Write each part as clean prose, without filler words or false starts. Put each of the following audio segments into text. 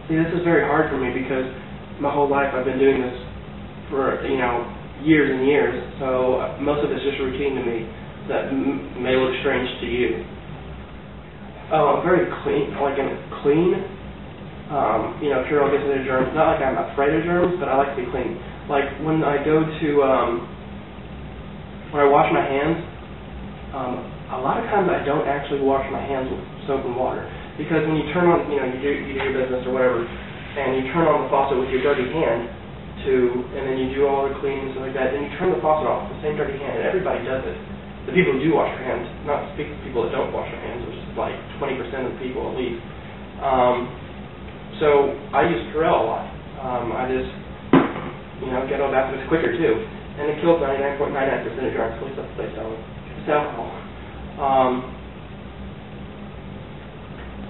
See, this is very hard for me because my whole life I've been doing this for, years and years, so most of it's just routine to me that may look strange to you. Oh, I'm very clean, clean. Cure all gets rid of germs. Not like I'm afraid of germs, but I like to be clean. Like when I go to, when I wash my hands, a lot of times I don't actually wash my hands with soap and water. Because when you turn on, you do your business or whatever, and you turn on the faucet with your dirty hand, and then you do all the cleaning and stuff like that, then you turn the faucet off with the same dirty hand, and everybody does it. The people who do wash their hands, not to speak to people that don't wash their hands, which is like 20% of the people at least. So I use Purell a lot. I just, get all back, but it's quicker too. And it kills 99.99% of germs, at least that's what they tell me. It's alcohol.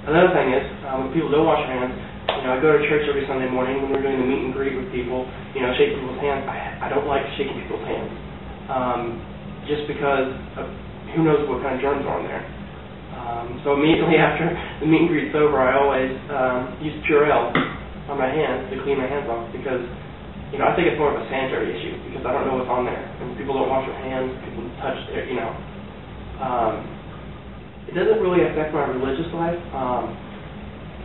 Another thing is, when people don't wash their hands, I go to church every Sunday morning when we're doing the meet and greet with people, shake people's hands. I don't like shaking people's hands. Just because who knows what kind of germs are on there. So immediately after the meet and greet's over, I always use Purell on my hands to clean my hands off because, I think it's more of a sanitary issue because I don't know what's on there. And people don't wash their hands, people touch their, It doesn't really affect my religious life.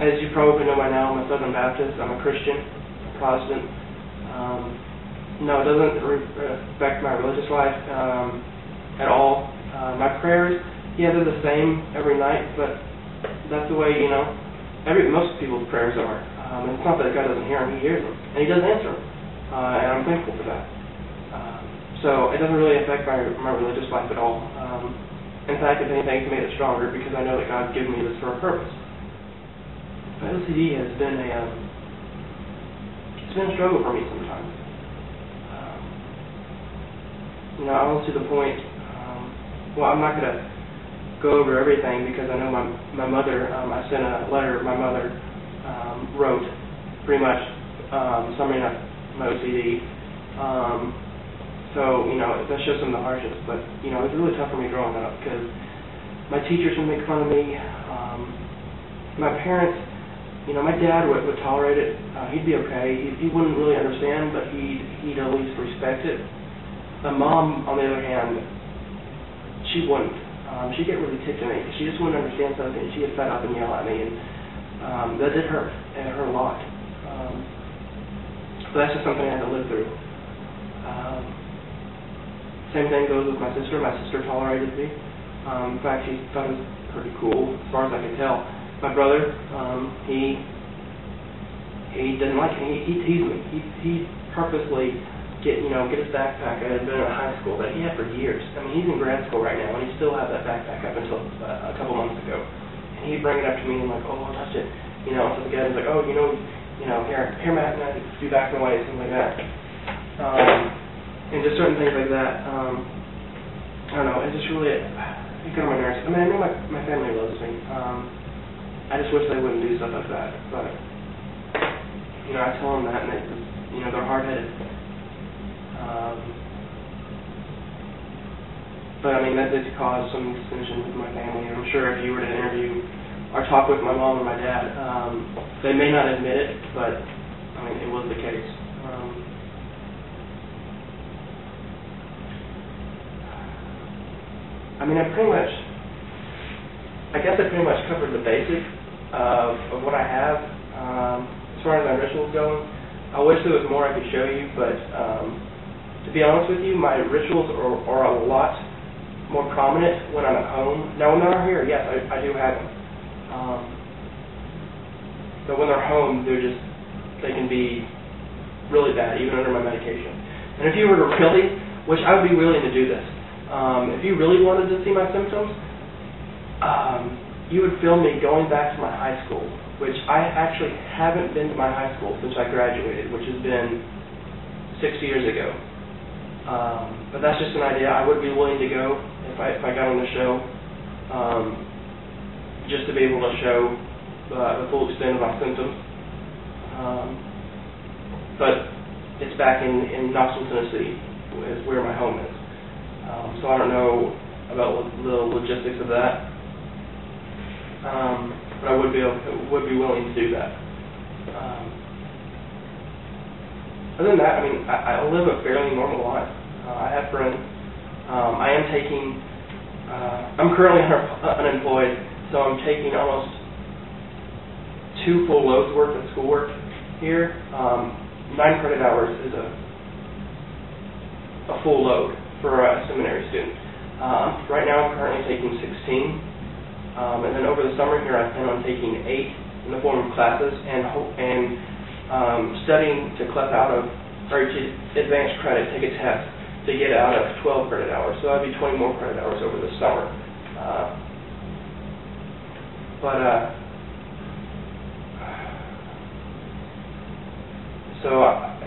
As you probably know by now, I'm a Southern Baptist, I'm a Christian, a Protestant. No, it doesn't affect my religious life at all. My prayers, they're the same every night, but that's the way, most people's prayers are. And it's not that God doesn't hear them, He hears them, and He does answer them, and I'm thankful for that. So it doesn't really affect my religious life at all. In fact, if anything, it's made it stronger because I know that God's given me this for a purpose. But OCD has been it's been a struggle for me sometimes. Almost to the point, I'm not going to go over everything because I know my mother, I sent a letter my mother wrote, pretty much summing up my OCD. So, that shows some of the hardships, but, it was really tough for me growing up because my teachers would make fun of me. My parents, my dad would tolerate it. He'd be okay. He wouldn't really understand, but he'd at least respect it. My mom, on the other hand, she wouldn't. She'd get really ticked at me because she just wouldn't understand something. She'd get fed up and yell at me, and that did hurt. It hurt a lot. But that's just something I had to live through. Same thing goes with my sister. My sister tolerated me. In fact, she thought it was pretty cool, as far as I could tell. My brother, he didn't like it. He teased me. He purposely get his backpack. I had been in high school that he had for years. I mean, he's in grad school right now, and he still has that backpack up until a couple months ago. And he'd bring it up to me and like, oh, I'll touch it. So the guy was like, oh, here, Matt, and I'd do back and away, something like that. And just certain things like that. I don't know. It just really it got on my nerves. I mean, I know my family loves me. I just wish they wouldn't do stuff like that. But I tell them that, and they just, they're hard-headed. But I mean, that did cause some dissension with my family. I'm sure if you were to interview or talk with my mom or my dad, they may not admit it, but I mean, it was the case. I guess I pretty much covered the basics of what I have as far as my rituals go. I wish there was more I could show you, but to be honest with you, my rituals are a lot more prominent when I'm at home. Now, when they're here, yes, I do have them. But when they're home, they can be really bad, even under my medication. And if you were to really, which I would be willing to do this, if you really wanted to see my symptoms, you would film me going back to my high school, which I actually haven't been to my high school since I graduated, which has been 6 years ago. But that's just an idea. I would be willing to go if I got on the show, just to be able to show the full extent of my symptoms. But it's back in Knoxville, Tennessee, is where my home is. So I don't know about the logistics of that. But I would be willing to do that. Other than that, I mean, I live a fairly normal life. I have friends. I am taking, I'm currently unemployed, so I'm taking almost 2 full loads worth of schoolwork here. 9 credit hours is a full load for a seminary student. Right now I'm currently taking 16, and then over the summer here I plan on taking 8 in the form of classes and studying to clep out of, or to advance credit, take a test to get out of 12 credit hours. So that'd be 20 more credit hours over the summer.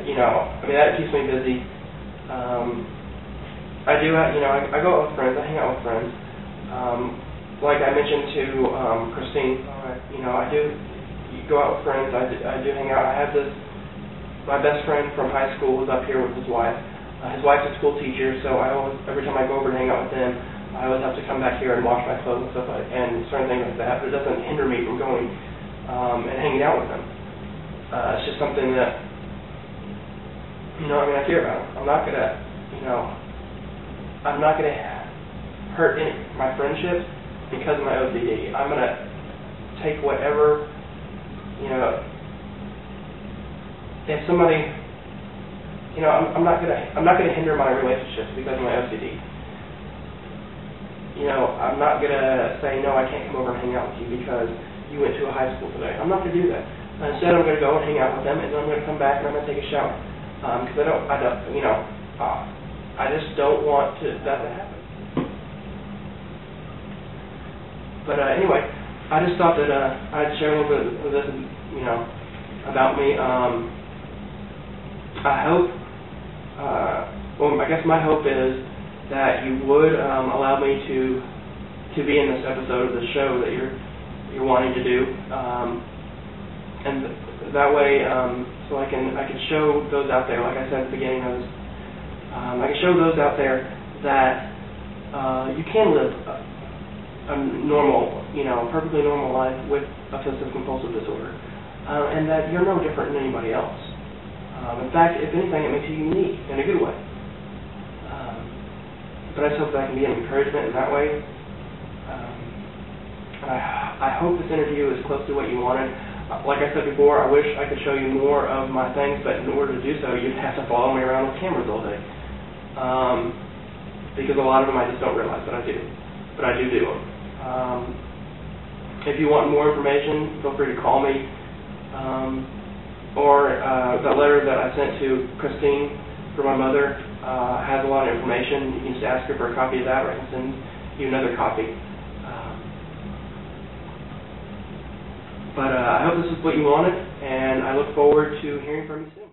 You know, I mean, that keeps me busy. I do, you know, I go out with friends, I hang out with friends. Like I mentioned to Christine, you know, I do go out with friends, I do hang out. I have my best friend from high school is up here with his wife. His wife's a school teacher, so every time I go over and hang out with them, I always have to come back here and wash my clothes and stuff and certain things like that, but it doesn't hinder me from going and hanging out with them. It's just something that, you know, I mean, I care about them. I'm not gonna, you know, I'm not gonna hurt my friendships because of my OCD. I'm gonna take whatever, you know, if somebody, you know, I'm not gonna hinder my relationships because of my OCD. You know, I'm not gonna say, no, I can't come over and hang out with you because you went to a high school today. I'm not gonna do that. Instead, I'm gonna go and hang out with them, and then I'm gonna come back and I'm gonna take a shower. Because you know, I just don't want that to happen. But anyway, I just thought that I'd share a little bit of this, you know, about me. I hope, well, I guess my hope is that you would allow me to be in this episode of the show that you're wanting to do, and that way, so I can show those out there, like I said at the beginning, I can show those out there that you can live a normal, you know, perfectly normal life with obsessive compulsive disorder, and that you're no different than anybody else. In fact, if anything, it makes you unique in a good way. But I just hope that I can be an encouragement in that way. I hope this interview is close to what you wanted. Like I said before, I wish I could show you more of my things, but in order to do so, you'd have to follow me around with cameras all day. Because a lot of them I just don't realize, but I do. But I do them. If you want more information, feel free to call me. Or the letter that I sent to Christine for my mother has a lot of information. You can just ask her for a copy of that, or I can send you another copy. But I hope this is what you wanted, and I look forward to hearing from you soon.